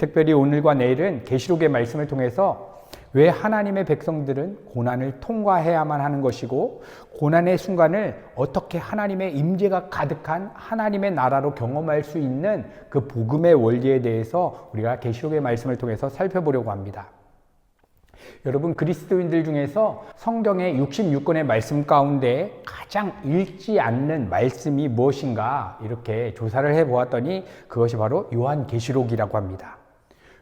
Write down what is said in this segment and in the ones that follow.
특별히 오늘과 내일은 계시록의 말씀을 통해서 왜 하나님의 백성들은 고난을 통과해야만 하는 것이고 고난의 순간을 어떻게 하나님의 임재가 가득한 하나님의 나라로 경험할 수 있는 그 복음의 원리에 대해서 우리가 계시록의 말씀을 통해서 살펴보려고 합니다. 여러분, 그리스도인들 중에서 성경의 66권의 말씀 가운데 가장 읽지 않는 말씀이 무엇인가 이렇게 조사를 해보았더니 그것이 바로 요한계시록이라고 합니다.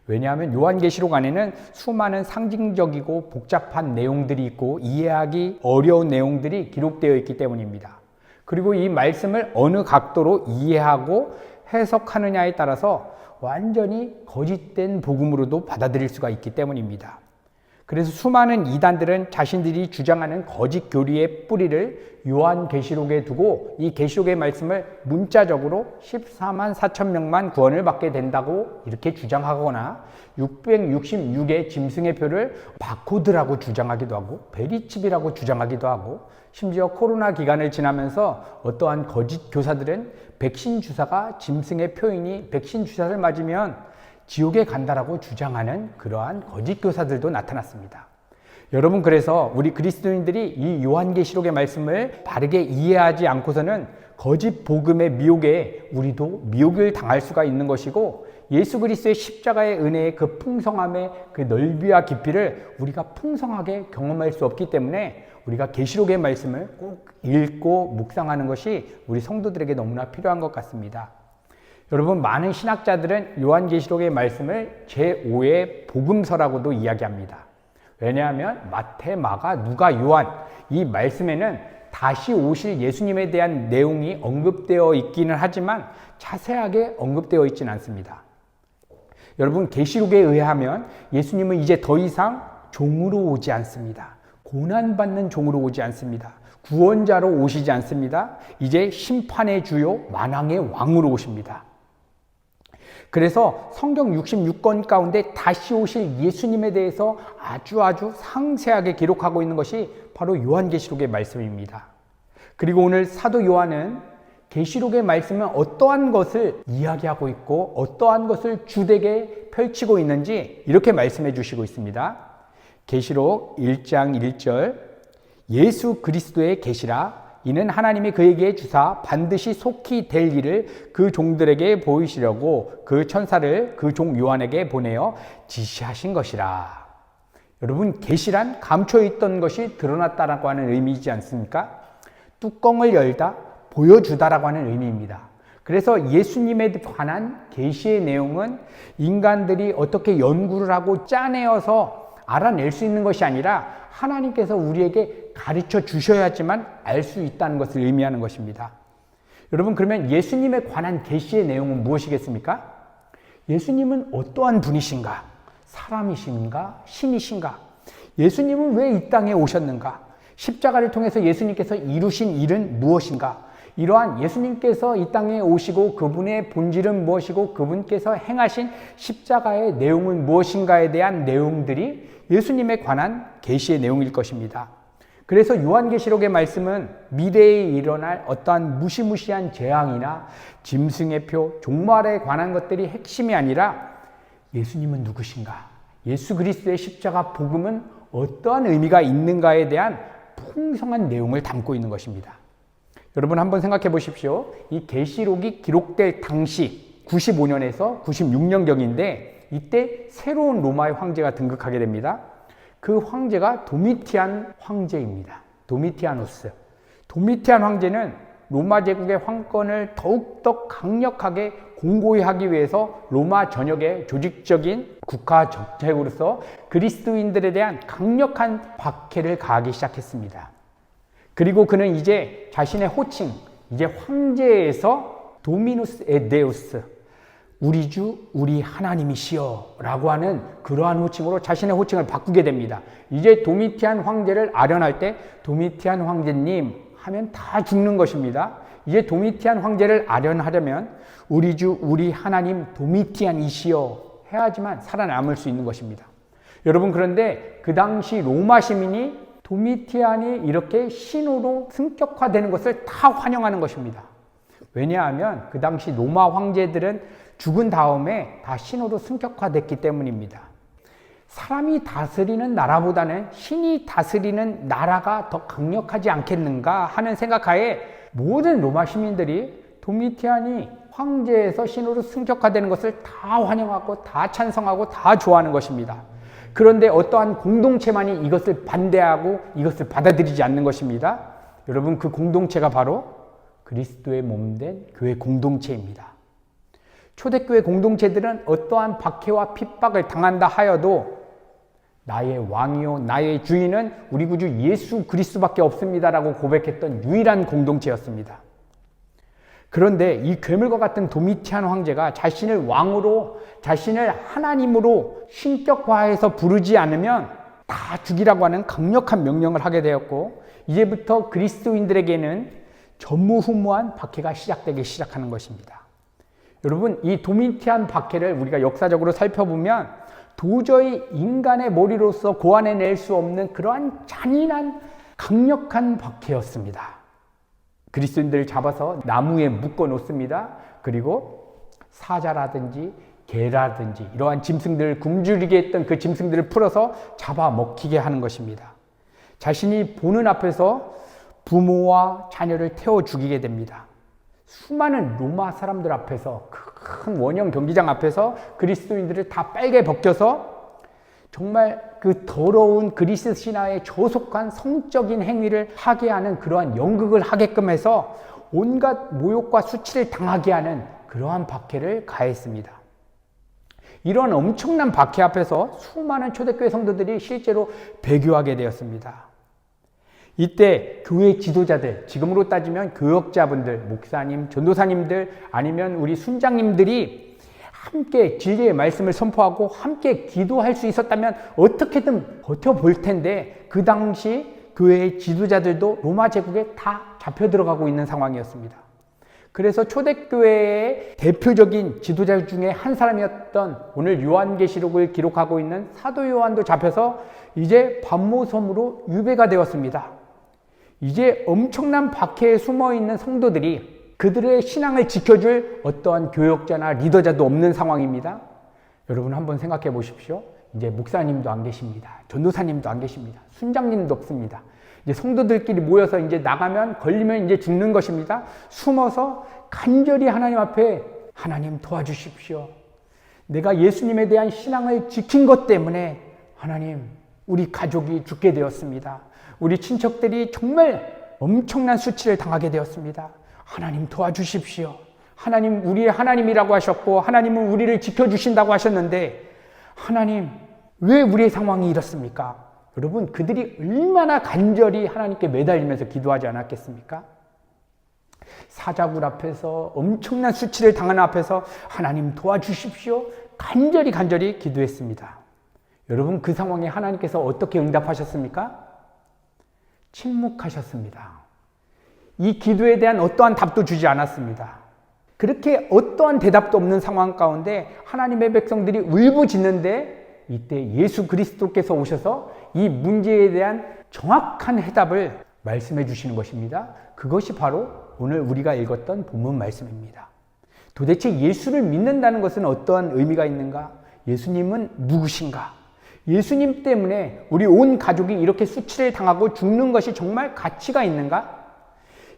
왜냐하면 요한계시록 안에는 수많은 상징적이고 복잡한 내용들이 있고 이해하기 어려운 내용들이 기록되어 있기 때문입니다. 그리고 이 말씀을 어느 각도로 이해하고 해석하느냐에 따라서 완전히 거짓된 복음으로도 받아들일 수가 있기 때문입니다. 그래서 수많은 이단들은 자신들이 주장하는 거짓 교리의 뿌리를 요한계시록에 두고 이 계시록의 말씀을 문자적으로 14만 4천 명만 구원을 받게 된다고 이렇게 주장하거나 666의 짐승의 표를 바코드라고 주장하기도 하고 베리칩이라고 주장하기도 하고 심지어 코로나 기간을 지나면서 어떠한 거짓 교사들은 백신 주사가 짐승의 표이니 백신 주사를 맞으면 지옥에 간다라고 주장하는 그러한 거짓 교사들도 나타났습니다. 여러분, 그래서 우리 그리스도인들이 이 요한계시록의 말씀을 바르게 이해하지 않고서는 거짓 복음의 미혹에 우리도 미혹을 당할 수가 있는 것이고 예수 그리스도의 십자가의 은혜의 그 풍성함의 그 넓이와 깊이를 우리가 풍성하게 경험할 수 없기 때문에 우리가 계시록의 말씀을 꼭 읽고 묵상하는 것이 우리 성도들에게 너무나 필요한 것 같습니다. 여러분, 많은 신학자들은 요한계시록의 말씀을 제5의 복음서라고도 이야기합니다. 왜냐하면 마태, 마가, 누가, 요한 이 말씀에는 다시 오실 예수님에 대한 내용이 언급되어 있기는 하지만 자세하게 언급되어 있지는 않습니다. 여러분, 계시록에 의하면 예수님은 이제 더 이상 종으로 오지 않습니다. 고난받는 종으로 오지 않습니다. 구원자로 오시지 않습니다. 이제 심판의 주요 만왕의 왕으로 오십니다. 그래서 성경 66권 가운데 다시 오실 예수님에 대해서 아주 상세하게 기록하고 있는 것이 바로 요한계시록의 말씀입니다. 그리고 오늘 사도 요한은 계시록의 말씀은 어떠한 것을 이야기하고 있고 어떠한 것을 주되게 펼치고 있는지 이렇게 말씀해 주시고 있습니다. 계시록 1장 1절 예수 그리스도의 계시라 이는 하나님이 그에게 주사 반드시 속히 될 일을 그 종들에게 보이시려고 그 천사를 그 종 요한에게 보내어 지시하신 것이라. 여러분, 계시란 감춰 있던 것이 드러났다라고 하는 의미이지 않습니까? 뚜껑을 열다, 보여주다라고 하는 의미입니다. 그래서 예수님에 관한 계시의 내용은 인간들이 어떻게 연구를 하고 짜내어서 알아낼 수 있는 것이 아니라 하나님께서 우리에게 가르쳐 주셔야지만 알 수 있다는 것을 의미하는 것입니다. 여러분, 그러면 예수님에 관한 계시의 내용은 무엇이겠습니까? 예수님은 어떠한 분이신가? 사람이신가? 신이신가? 예수님은 왜 이 땅에 오셨는가? 십자가를 통해서 예수님께서 이루신 일은 무엇인가? 이러한 예수님께서 이 땅에 오시고 그분의 본질은 무엇이고 그분께서 행하신 십자가의 내용은 무엇인가에 대한 내용들이 예수님에 관한 계시의 내용일 것입니다. 그래서 요한계시록의 말씀은 미래에 일어날 어떠한 무시무시한 재앙이나 짐승의 표, 종말에 관한 것들이 핵심이 아니라 예수님은 누구신가? 예수 그리스도의 십자가 복음은 어떠한 의미가 있는가에 대한 풍성한 내용을 담고 있는 것입니다. 여러분, 한번 생각해 보십시오. 이 계시록이 기록될 당시 95년에서 96년경인데 이때 새로운 로마의 황제가 등극하게 됩니다. 그 황제가 도미티안 황제입니다. 도미티아누스. 도미티안 황제는 로마 제국의 황권을 더욱더 강력하게 공고히 하기 위해서 로마 전역의 조직적인 국가 정책으로서 그리스도인들에 대한 강력한 박해를 가하기 시작했습니다. 그리고 그는 이제 자신의 호칭, 이제 황제에서 도미누스 에데우스, 우리 주, 우리 하나님이시여 라고 하는 그러한 호칭으로 자신의 호칭을 바꾸게 됩니다. 이제 도미티안 황제를 아련할 때 도미티안 황제님 하면 다 죽는 것입니다. 이제 도미티안 황제를 아련하려면 우리 주, 우리 하나님 도미티안이시여 해야지만 살아남을 수 있는 것입니다. 여러분, 그런데 그 당시 로마 시민이 도미티안이 이렇게 신으로 승격화되는 것을 다 환영하는 것입니다. 왜냐하면 그 당시 로마 황제들은 죽은 다음에 다 신으로 승격화됐기 때문입니다. 사람이 다스리는 나라보다는 신이 다스리는 나라가 더 강력하지 않겠는가 하는 생각하에 모든 로마 시민들이 도미티안이 황제에서 신으로 승격화되는 것을 다 환영하고 다 찬성하고 다 좋아하는 것입니다. 그런데 어떠한 공동체만이 이것을 반대하고 이것을 받아들이지 않는 것입니다. 여러분, 그 공동체가 바로 그리스도의 몸된 교회 공동체입니다. 초대교회 공동체들은 어떠한 박해와 핍박을 당한다 하여도 나의 왕이요 나의 주인은 우리 구주 예수 그리스도밖에 없습니다라고 고백했던 유일한 공동체였습니다. 그런데 이 괴물과 같은 도미티안 황제가 자신을 왕으로, 자신을 하나님으로 신격화해서 부르지 않으면 다 죽이라고 하는 강력한 명령을 하게 되었고, 이제부터 그리스도인들에게는 전무후무한 박해가 시작되기 시작하는 것입니다. 여러분, 이 도미티안 박해를 우리가 역사적으로 살펴보면 도저히 인간의 머리로서 고안해낼 수 없는 그러한 잔인한 강력한 박해였습니다. 그리스도인들을 잡아서 나무에 묶어 놓습니다. 그리고 사자라든지 개라든지 이러한 짐승들을 굶주리게 했던 그 짐승들을 풀어서 잡아먹히게 하는 것입니다. 자신이 보는 앞에서 부모와 자녀를 태워 죽이게 됩니다. 수많은 로마 사람들 앞에서, 큰 원형 경기장 앞에서 그리스도인들을 다 빨개 벗겨서 정말 그 더러운 그리스 신화에 저속한 성적인 행위를 하게 하는 그러한 연극을 하게끔 해서 온갖 모욕과 수치를 당하게 하는 그러한 박해를 가했습니다. 이러한 엄청난 박해 앞에서 수많은 초대교회 성도들이 실제로 배교하게 되었습니다. 이때 교회 지도자들, 지금으로 따지면 교역자분들, 목사님, 전도사님들, 아니면 우리 순장님들이 함께 진리의 말씀을 선포하고 함께 기도할 수 있었다면 어떻게든 버텨볼 텐데, 그 당시 교회의 지도자들도 로마 제국에 다 잡혀 들어가고 있는 상황이었습니다. 그래서 초대교회의 대표적인 지도자 중에 한 사람이었던 오늘 요한계시록을 기록하고 있는 사도 요한도 잡혀서 이제 반모섬으로 유배가 되었습니다. 이제 엄청난 박해에 숨어있는 성도들이 그들의 신앙을 지켜줄 어떠한 교역자나 리더자도 없는 상황입니다. 여러분 한번 생각해 보십시오. 이제 목사님도 안 계십니다. 전도사님도 안 계십니다. 순장님도 없습니다. 이제 성도들끼리 모여서 이제 나가면 걸리면 이제 죽는 것입니다. 숨어서 간절히 하나님 앞에 하나님 도와주십시오. 내가 예수님에 대한 신앙을 지킨 것 때문에 하나님 우리 가족이 죽게 되었습니다. 우리 친척들이 정말 엄청난 수치를 당하게 되었습니다. 하나님 도와주십시오. 하나님 우리의 하나님이라고 하셨고 하나님은 우리를 지켜주신다고 하셨는데 하나님 왜 우리의 상황이 이렇습니까? 여러분 그들이 얼마나 간절히 하나님께 매달리면서 기도하지 않았겠습니까? 사자굴 앞에서 엄청난 수치를 당하는 앞에서 하나님 도와주십시오. 간절히 기도했습니다. 여러분 그 상황에 하나님께서 어떻게 응답하셨습니까? 침묵하셨습니다. 이 기도에 대한 어떠한 답도 주지 않았습니다. 그렇게 어떠한 대답도 없는 상황 가운데 하나님의 백성들이 울부짖는데 이때 예수 그리스도께서 오셔서 이 문제에 대한 정확한 해답을 말씀해 주시는 것입니다. 그것이 바로 오늘 우리가 읽었던 본문 말씀입니다. 도대체 예수를 믿는다는 것은 어떠한 의미가 있는가? 예수님은 누구신가? 예수님 때문에 우리 온 가족이 이렇게 수치를 당하고 죽는 것이 정말 가치가 있는가?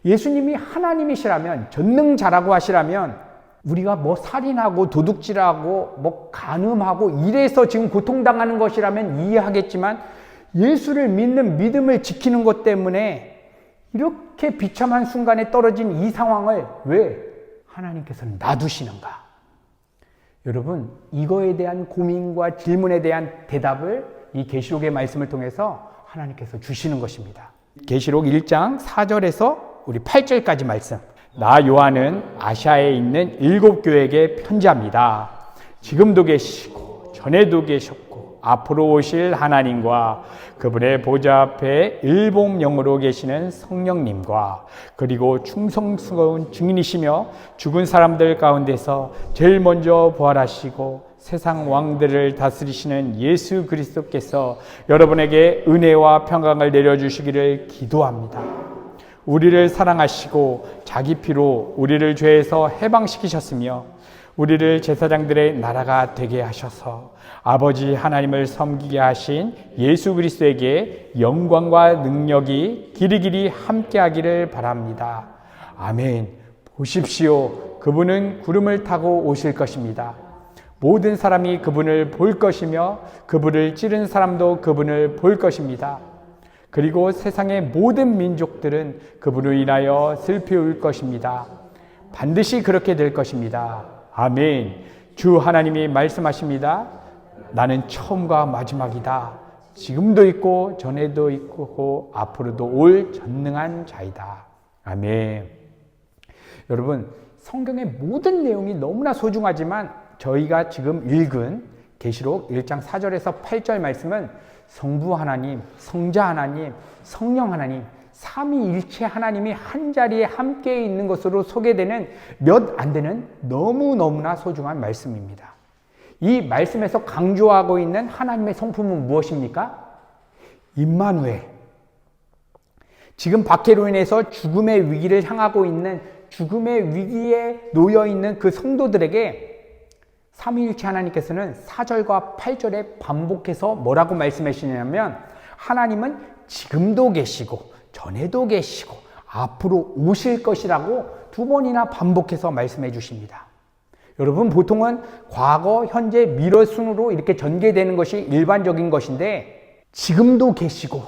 예수님이 하나님이시라면, 전능자라고 하시라면 우리가 뭐 살인하고 도둑질하고 뭐 간음하고 이래서 지금 고통당하는 것이라면 이해하겠지만 예수를 믿는 믿음을 지키는 것 때문에 이렇게 비참한 순간에 떨어진 이 상황을 왜 하나님께서는 놔두시는가? 여러분 이거에 대한 고민과 질문에 대한 대답을 이 계시록의 말씀을 통해서 하나님께서 주시는 것입니다. 계시록 1장 4절에서 우리 8절까지 말씀. 나 요한은 아시아에 있는 7교회에게 편지합니다. 지금도 계시고 전에도 계셨고 앞으로 오실 하나님과 그분의 보좌 앞에 일봉영으로 계시는 성령님과 그리고 충성스러운 증인이시며 죽은 사람들 가운데서 제일 먼저 부활하시고 세상 왕들을 다스리시는 예수 그리스도께서 여러분에게 은혜와 평강을 내려주시기를 기도합니다. 우리를 사랑하시고 자기 피로 우리를 죄에서 해방시키셨으며 우리를 제사장들의 나라가 되게 하셔서 아버지 하나님을 섬기게 하신 예수 그리스도에게 영광과 능력이 길이길이 함께하기를 바랍니다. 아멘. 보십시오. 그분은 구름을 타고 오실 것입니다. 모든 사람이 그분을 볼 것이며 그분을 찌른 사람도 그분을 볼 것입니다. 그리고 세상의 모든 민족들은 그분으로 인하여 슬피 울 것입니다. 반드시 그렇게 될 것입니다. 아멘. 주 하나님이 말씀하십니다. 나는 처음과 마지막이다. 지금도 있고 전에도 있고 앞으로도 올 전능한 자이다. 아멘. 여러분, 성경의 모든 내용이 너무나 소중하지만 저희가 지금 읽은 계시록 1장 4절에서 8절 말씀은 성부 하나님, 성자 하나님, 성령 하나님, 삼위일체 하나님이 한자리에 함께 있는 것으로 소개되는 몇 안 되는 너무너무나 소중한 말씀입니다. 이 말씀에서 강조하고 있는 하나님의 성품은 무엇입니까? 임마누엘. 지금 박해로 인해서 죽음의 위기를 향하고 있는, 죽음의 위기에 놓여 있는 그 성도들에게 삼위일체 하나님께서는 4절과 8절에 반복해서 뭐라고 말씀하시냐면 하나님은 지금도 계시고 전에도 계시고 앞으로 오실 것이라고 2번이나 반복해서 말씀해 주십니다. 여러분, 보통은 과거, 현재, 미래 순으로 이렇게 전개되는 것이 일반적인 것인데 지금도 계시고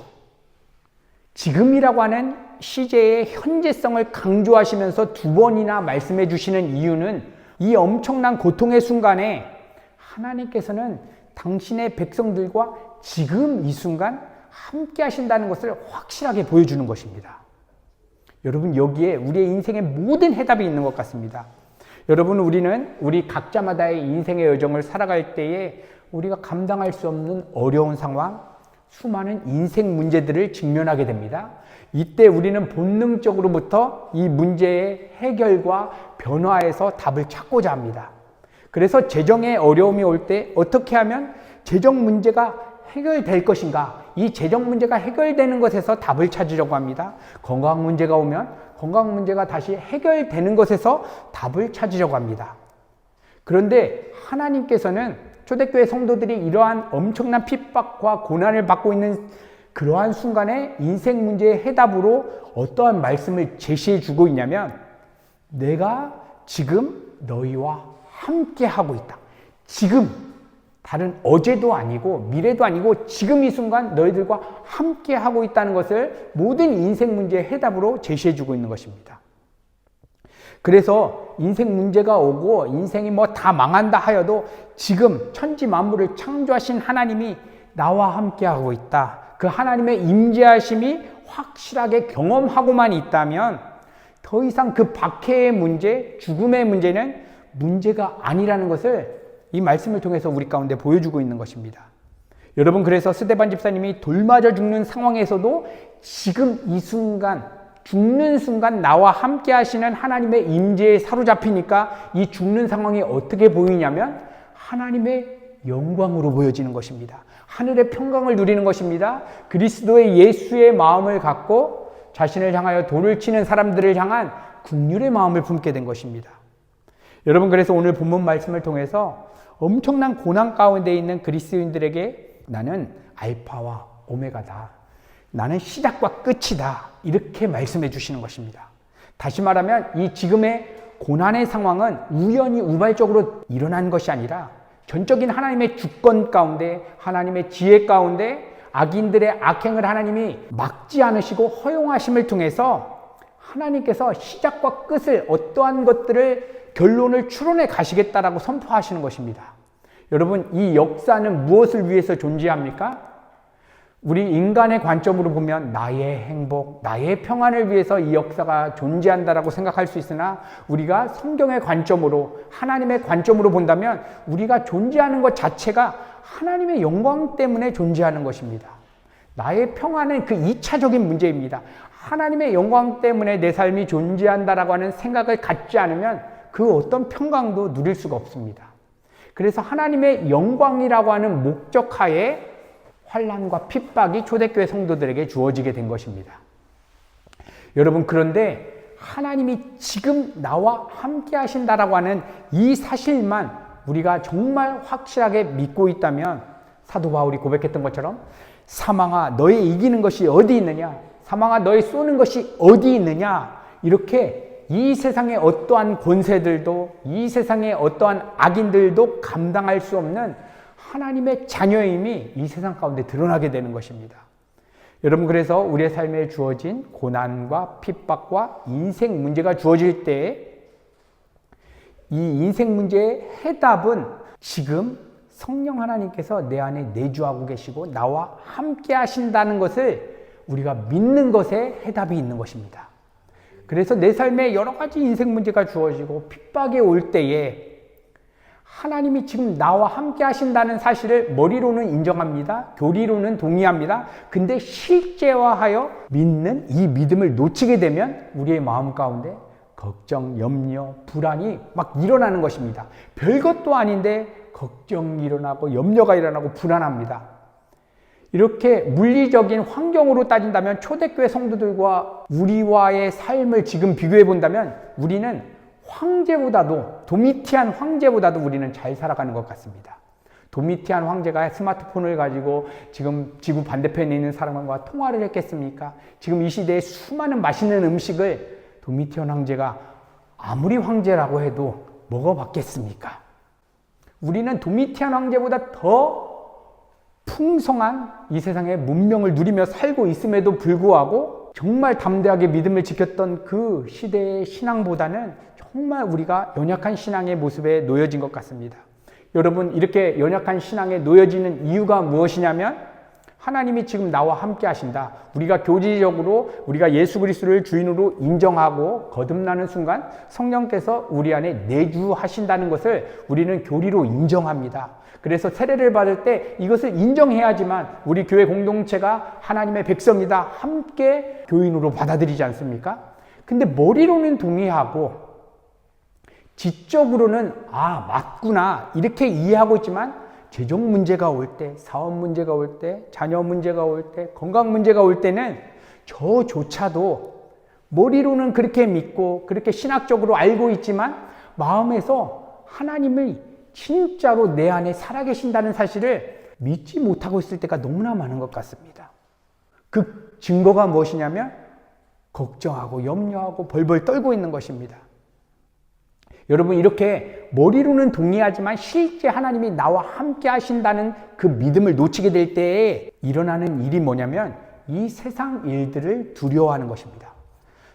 지금이라고 하는 시제의 현재성을 강조하시면서 2번이나 말씀해 주시는 이유는 이 엄청난 고통의 순간에 하나님께서는 당신의 백성들과 지금 이 순간 함께 하신다는 것을 확실하게 보여주는 것입니다. 여러분, 여기에 우리의 인생의 모든 해답이 있는 것 같습니다. 여러분, 우리 각자마다의 인생의 여정을 살아갈 때에 우리가 감당할 수 없는 어려운 상황, 수많은 인생 문제들을 직면하게 됩니다. 이때 우리는 본능적으로부터 이 문제의 해결과 변화에서 답을 찾고자 합니다. 그래서 재정의 어려움이 올 때 어떻게 하면 재정 문제가 해결될 것인가? 이 재정 문제가 해결되는 것에서 답을 찾으려고 합니다. 건강 문제가 오면 건강 문제가 다시 해결되는 것에서 답을 찾으려고 합니다. 그런데 하나님께서는 초대교회 성도들이 이러한 엄청난 핍박과 고난을 받고 있는 그러한 순간에 인생 문제의 해답으로 어떠한 말씀을 제시해 주고 있냐면 내가 지금 너희와 함께 하고 있다. 지금, 다른 어제도 아니고 미래도 아니고 지금 이 순간 너희들과 함께 하고 있다는 것을 모든 인생 문제의 해답으로 제시해 주고 있는 것입니다. 그래서 인생 문제가 오고 인생이 뭐 다 망한다 하여도 지금 천지 만물을 창조하신 하나님이 나와 함께 하고 있다. 그 하나님의 임재하심이 확실하게 경험하고만 있다면 더 이상 그 박해의 문제, 죽음의 문제는 문제가 아니라는 것을 이 말씀을 통해서 우리 가운데 보여주고 있는 것입니다. 여러분, 그래서 스데반 집사님이 돌 맞아 죽는 상황에서도 지금 이 순간, 죽는 순간 나와 함께 하시는 하나님의 임재에 사로잡히니까 이 죽는 상황이 어떻게 보이냐면 하나님의 영광으로 보여지는 것입니다. 하늘의 평강을 누리는 것입니다. 그리스도의 예수의 마음을 갖고 자신을 향하여 돌을 치는 사람들을 향한 긍휼의 마음을 품게 된 것입니다. 여러분, 그래서 오늘 본문 말씀을 통해서 엄청난 고난 가운데 있는 그리스도인들에게 나는 알파와 오메가다. 나는 시작과 끝이다. 이렇게 말씀해 주시는 것입니다. 다시 말하면 이 지금의 고난의 상황은 우연히 우발적으로 일어난 것이 아니라 전적인 하나님의 주권 가운데, 하나님의 지혜 가운데 악인들의 악행을 하나님이 막지 않으시고 허용하심을 통해서 하나님께서 시작과 끝을, 어떠한 것들을 결론을 추론해 가시겠다라고 선포하시는 것입니다. 여러분, 이 역사는 무엇을 위해서 존재합니까? 우리 인간의 관점으로 보면 나의 행복, 나의 평안을 위해서 이 역사가 존재한다라고 생각할 수 있으나 우리가 성경의 관점으로, 하나님의 관점으로 본다면 우리가 존재하는 것 자체가 하나님의 영광 때문에 존재하는 것입니다. 나의 평안은 그 2차적인 문제입니다. 하나님의 영광 때문에 내 삶이 존재한다라고 하는 생각을 갖지 않으면 그 어떤 평강도 누릴 수가 없습니다. 그래서 하나님의 영광이라고 하는 목적하에 환난과 핍박이 초대교회 성도들에게 주어지게 된 것입니다. 여러분, 그런데 하나님이 지금 나와 함께 하신다라고 하는 이 사실만 우리가 정말 확실하게 믿고 있다면, 사도 바울이 고백했던 것처럼 사망아 너의 이기는 것이 어디 있느냐, 사망아 너의 쏘는 것이 어디 있느냐, 이렇게 이 세상의 어떠한 권세들도 이 세상의 어떠한 악인들도 감당할 수 없는 하나님의 자녀임이 이 세상 가운데 드러나게 되는 것입니다. 여러분, 그래서 우리의 삶에 주어진 고난과 핍박과 인생 문제가 주어질 때 이 인생 문제의 해답은 지금 성령 하나님께서 내 안에 내주하고 계시고 나와 함께 하신다는 것을 우리가 믿는 것에 해답이 있는 것입니다. 그래서 내 삶에 여러 가지 인생 문제가 주어지고 핍박이 올 때에 하나님이 지금 나와 함께 하신다는 사실을 머리로는 인정합니다. 교리로는 동의합니다. 근데 실제화하여 믿는 이 믿음을 놓치게 되면 우리의 마음 가운데 걱정, 염려, 불안이 막 일어나는 것입니다. 별것도 아닌데 걱정이 일어나고 염려가 일어나고 불안합니다. 이렇게 물리적인 환경으로 따진다면 초대교회 성도들과 우리와의 삶을 지금 비교해 본다면 우리는 황제보다도, 도미티안 황제보다도 우리는 잘 살아가는 것 같습니다. 도미티안 황제가 스마트폰을 가지고 지금 지구 반대편에 있는 사람과 통화를 했겠습니까? 지금 이 시대에 수많은 맛있는 음식을 도미티안 황제가 아무리 황제라고 해도 먹어봤겠습니까? 우리는 도미티안 황제보다 더 풍성한 이 세상의 문명을 누리며 살고 있음에도 불구하고 정말 담대하게 믿음을 지켰던 그 시대의 신앙보다는 정말 우리가 연약한 신앙의 모습에 놓여진 것 같습니다. 여러분, 이렇게 연약한 신앙에 놓여지는 이유가 무엇이냐면 하나님이 지금 나와 함께 하신다. 우리가 교리적으로 우리가 예수 그리스도를 주인으로 인정하고 거듭나는 순간 성령께서 우리 안에 내주하신다는 것을 우리는 교리로 인정합니다. 그래서 세례를 받을 때 이것을 인정해야지만 우리 교회 공동체가 하나님의 백성이다, 함께 교인으로 받아들이지 않습니까? 근데 머리로는 동의하고 지적으로는 맞구나 이렇게 이해하고 있지만 재정 문제가 올 때, 사업 문제가 올 때, 자녀 문제가 올 때, 건강 문제가 올 때는 저조차도 머리로는 그렇게 믿고 그렇게 신학적으로 알고 있지만 마음에서 하나님을 진짜로 내 안에 살아계신다는 사실을 믿지 못하고 있을 때가 너무나 많은 것 같습니다. 그 증거가 무엇이냐면 걱정하고 염려하고 벌벌 떨고 있는 것입니다. 여러분, 이렇게 머리로는 동의하지만 실제 하나님이 나와 함께 하신다는 그 믿음을 놓치게 될 때에 일어나는 일이 뭐냐면 이 세상 일들을 두려워하는 것입니다.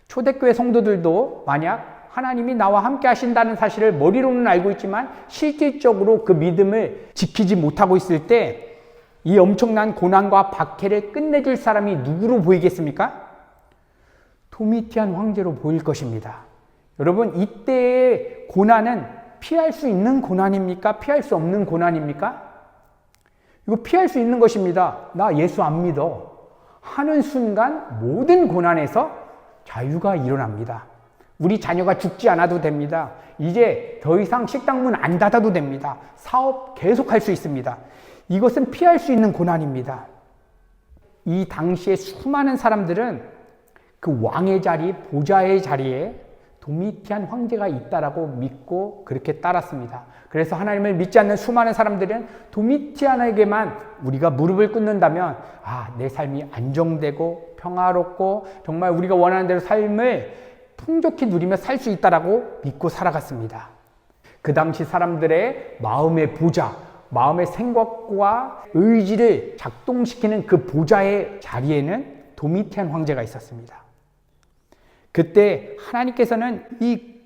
초대교회 성도들도 만약 하나님이 나와 함께 하신다는 사실을 머리로는 알고 있지만 실질적으로 그 믿음을 지키지 못하고 있을 때 이 엄청난 고난과 박해를 끝내줄 사람이 누구로 보이겠습니까? 도미티안 황제로 보일 것입니다. 여러분, 이때의 고난은 피할 수 있는 고난입니까? 피할 수 없는 고난입니까? 이거 피할 수 있는 것입니다. 나 예수 안 믿어 하는 순간 모든 고난에서 자유가 일어납니다. 우리 자녀가 죽지 않아도 됩니다. 이제 더 이상 식당 문 안 닫아도 됩니다. 사업 계속할 수 있습니다. 이것은 피할 수 있는 고난입니다. 이 당시에 수많은 사람들은 그 왕의 자리, 보좌의 자리에 도미티안 황제가 있다라고 믿고 그렇게 따랐습니다. 그래서 하나님을 믿지 않는 수많은 사람들은 도미티안에게만 우리가 무릎을 꿇는다면 내 삶이 안정되고 평화롭고 정말 우리가 원하는 대로 삶을 풍족히 누리며 살 수 있다라고 믿고 살아갔습니다. 그 당시 사람들의 마음의 보좌, 마음의 생각과 의지를 작동시키는 그 보좌의 자리에는 도미티안 황제가 있었습니다. 그때 하나님께서는 이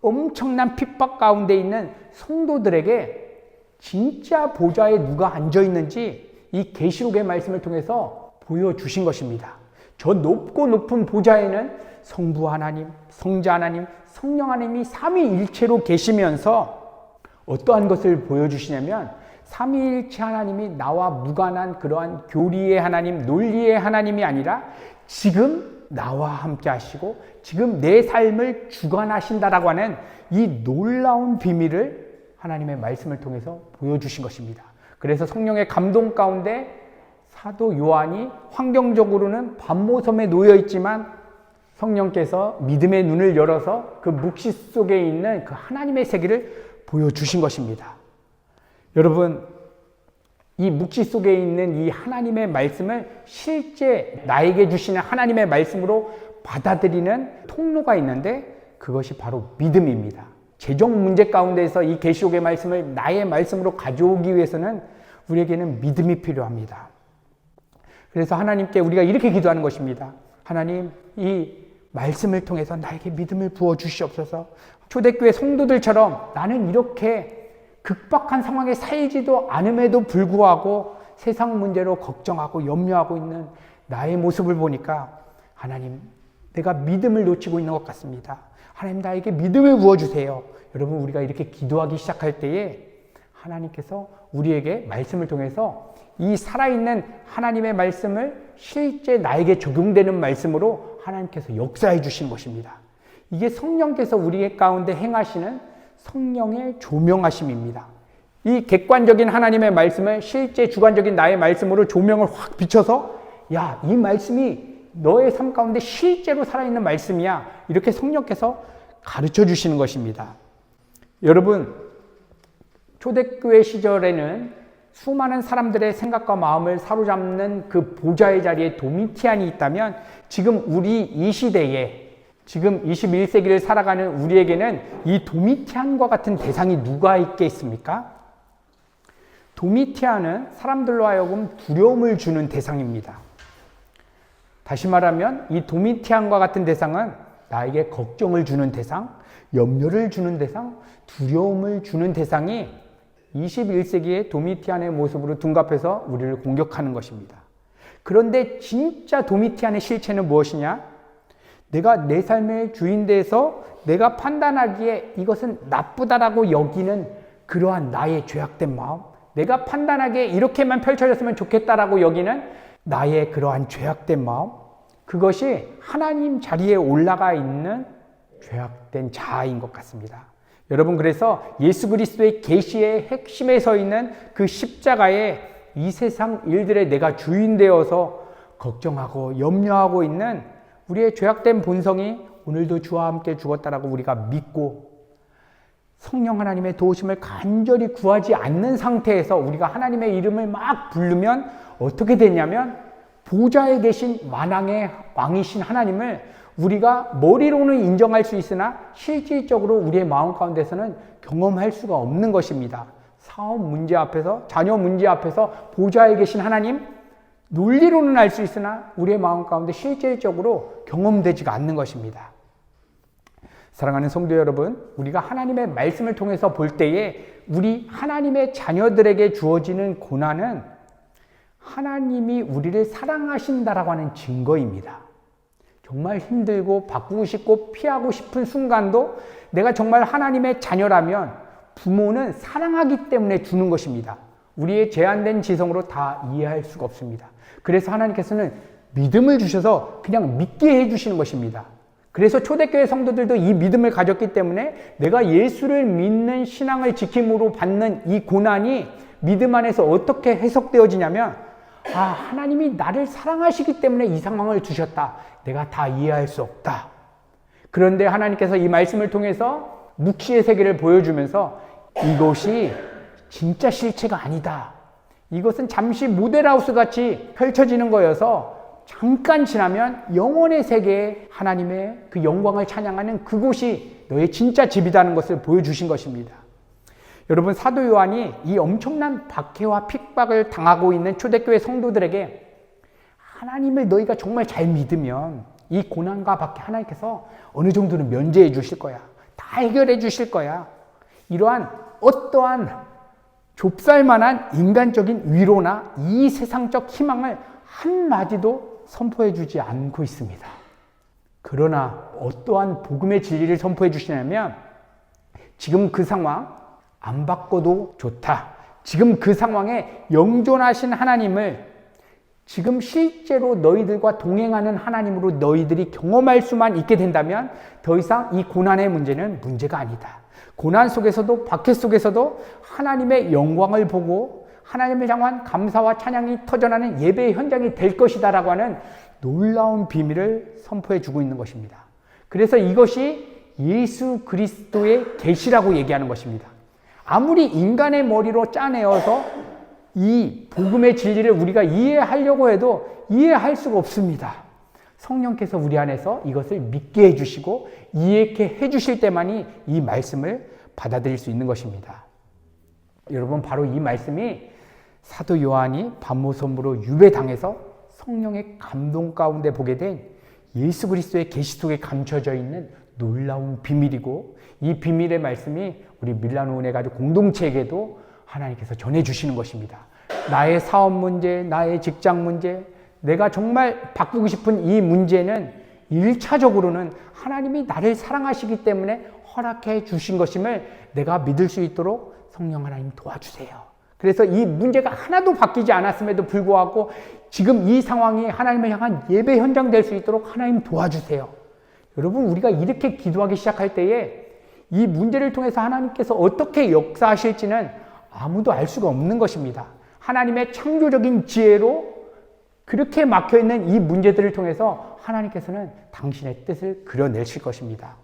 엄청난 핍박 가운데 있는 성도들에게 진짜 보좌에 누가 앉아 있는지 이 계시록의 말씀을 통해서 보여주신 것입니다. 저 높고 높은 보좌에는 성부 하나님, 성자 하나님, 성령 하나님이 삼위일체로 계시면서 어떠한 것을 보여주시냐면 삼위일체 하나님이 나와 무관한 그러한 교리의 하나님, 논리의 하나님이 아니라 지금 나와 함께 하시고 지금 내 삶을 주관하신다라고 하는 이 놀라운 비밀을 하나님의 말씀을 통해서 보여주신 것입니다. 그래서 성령의 감동 가운데 사도 요한이 환경적으로는 반모섬에 놓여 있지만 성령께서 믿음의 눈을 열어서 그 묵시 속에 있는 그 하나님의 세계를 보여주신 것입니다. 여러분, 이 묵시 속에 있는 이 하나님의 말씀을 실제 나에게 주시는 하나님의 말씀으로 받아들이는 통로가 있는데 그것이 바로 믿음입니다. 재정 문제 가운데서 이 계시록의 말씀을 나의 말씀으로 가져오기 위해서는 우리에게는 믿음이 필요합니다. 그래서 하나님께 우리가 이렇게 기도하는 것입니다. 하나님, 이 말씀을 통해서 나에게 믿음을 부어 주시옵소서. 초대교회 성도들처럼 나는 이렇게 극박한 상황에 살지도 않음에도 불구하고 세상 문제로 걱정하고 염려하고 있는 나의 모습을 보니까 하나님, 내가 믿음을 놓치고 있는 것 같습니다. 하나님, 나에게 믿음을 부어주세요. 여러분, 우리가 이렇게 기도하기 시작할 때에 하나님께서 우리에게 말씀을 통해서 이 살아있는 하나님의 말씀을 실제 나에게 적용되는 말씀으로 하나님께서 역사해 주신 것입니다. 이게 성령께서 우리 가운데 행하시는 성령의 조명하심입니다. 이 객관적인 하나님의 말씀을 실제 주관적인 나의 말씀으로 조명을 확 비춰서 야, 이 말씀이 너의 삶 가운데 실제로 살아있는 말씀이야. 이렇게 성령께서 가르쳐 주시는 것입니다. 여러분, 초대교회 시절에는 수많은 사람들의 생각과 마음을 사로잡는 그 보좌의 자리에 도미티안이 있다면 지금 우리 이 시대에 지금 21세기를 살아가는 우리에게는 이 도미티안과 같은 대상이 누가 있겠습니까? 도미티안은 사람들로 하여금 두려움을 주는 대상입니다. 다시 말하면 이 도미티안과 같은 대상은 나에게 걱정을 주는 대상, 염려를 주는 대상, 두려움을 주는 대상이 21세기의 도미티안의 모습으로 둔갑해서 우리를 공격하는 것입니다. 그런데 진짜 도미티안의 실체는 무엇이냐? 내가 내 삶의 주인돼서 내가 판단하기에 이것은 나쁘다라고 여기는 그러한 나의 죄악된 마음, 내가 판단하기에 이렇게만 펼쳐졌으면 좋겠다라고 여기는 나의 그러한 죄악된 마음, 그것이 하나님 자리에 올라가 있는 죄악된 자아인 것 같습니다. 여러분, 그래서 예수 그리스도의 계시의 핵심에 서 있는 그 십자가에 이 세상 일들에 내가 주인 되어서 걱정하고 염려하고 있는 우리의 죄악된 본성이 오늘도 주와 함께 죽었다라고 우리가 믿고 성령 하나님의 도우심을 간절히 구하지 않는 상태에서 우리가 하나님의 이름을 막 부르면 어떻게 되냐면 보좌에 계신 만왕의 왕이신 하나님을 우리가 머리로는 인정할 수 있으나 실질적으로 우리의 마음 가운데서는 경험할 수가 없는 것입니다. 사업 문제 앞에서, 자녀 문제 앞에서 보좌에 계신 하나님, 논리로는 알 수 있으나 우리의 마음 가운데 실질적으로 경험되지가 않는 것입니다. 사랑하는 성도 여러분, 우리가 하나님의 말씀을 통해서 볼 때에 우리 하나님의 자녀들에게 주어지는 고난은 하나님이 우리를 사랑하신다라고 하는 증거입니다. 정말 힘들고 바꾸고 싶고 피하고 싶은 순간도 내가 정말 하나님의 자녀라면 부모는 사랑하기 때문에 주는 것입니다. 우리의 제한된 지성으로 다 이해할 수가 없습니다. 그래서 하나님께서는 믿음을 주셔서 그냥 믿게 해주시는 것입니다. 그래서 초대교회 성도들도 이 믿음을 가졌기 때문에 내가 예수를 믿는 신앙을 지킴으로 받는 이 고난이 믿음 안에서 어떻게 해석되어지냐면 하나님이 나를 사랑하시기 때문에 이 상황을 주셨다. 내가 다 이해할 수 없다. 그런데 하나님께서 이 말씀을 통해서 묵시의 세계를 보여주면서 이것이 진짜 실체가 아니다. 이것은 잠시 모델하우스 같이 펼쳐지는 거여서 잠깐 지나면 영혼의 세계에 하나님의 그 영광을 찬양하는 그곳이 너의 진짜 집이라는 것을 보여주신 것입니다. 여러분, 사도 요한이 이 엄청난 박해와 핍박을 당하고 있는 초대교회 성도들에게 하나님을 너희가 정말 잘 믿으면 이 고난과 박해 하나님께서 어느 정도는 면제해 주실 거야. 다 해결해 주실 거야. 이러한 어떠한 좁쌀만한 인간적인 위로나 이 세상적 희망을 한마디도 선포해 주지 않고 있습니다. 그러나 어떠한 복음의 진리를 선포해 주시냐면 지금 그 상황 안 바꿔도 좋다. 지금 그 상황에 영존하신 하나님을 지금 실제로 너희들과 동행하는 하나님으로 너희들이 경험할 수만 있게 된다면 더 이상 이 고난의 문제는 문제가 아니다. 고난 속에서도 박해 속에서도 하나님의 영광을 보고 하나님을 향한 감사와 찬양이 터져나는 예배의 현장이 될 것이다 라고 하는 놀라운 비밀을 선포해 주고 있는 것입니다. 그래서 이것이 예수 그리스도의 계시라고 얘기하는 것입니다. 아무리 인간의 머리로 짜내어서 이 복음의 진리를 우리가 이해하려고 해도 이해할 수가 없습니다. 성령께서 우리 안에서 이것을 믿게 해주시고 이해케 해주실 때만이 이 말씀을 받아들일 수 있는 것입니다. 여러분, 바로 이 말씀이 사도 요한이 반모섬으로 유배당해서 성령의 감동 가운데 보게 된 예수 그리스도의 계시 속에 감춰져 있는 놀라운 비밀이고, 이 비밀의 말씀이 우리 밀라노 은혜가족 공동체에게도 하나님께서 전해주시는 것입니다. 나의 사업 문제, 나의 직장 문제, 내가 정말 바꾸고 싶은 이 문제는 1차적으로는 하나님이 나를 사랑하시기 때문에 허락해 주신 것임을 내가 믿을 수 있도록 성령 하나님 도와주세요. 그래서 이 문제가 하나도 바뀌지 않았음에도 불구하고 지금 이 상황이 하나님을 향한 예배 현장 될 수 있도록 하나님 도와주세요. 여러분, 우리가 이렇게 기도하기 시작할 때에 이 문제를 통해서 하나님께서 어떻게 역사하실지는 아무도 알 수가 없는 것입니다. 하나님의 창조적인 지혜로 그렇게 막혀있는 이 문제들을 통해서 하나님께서는 당신의 뜻을 그려내실 것입니다.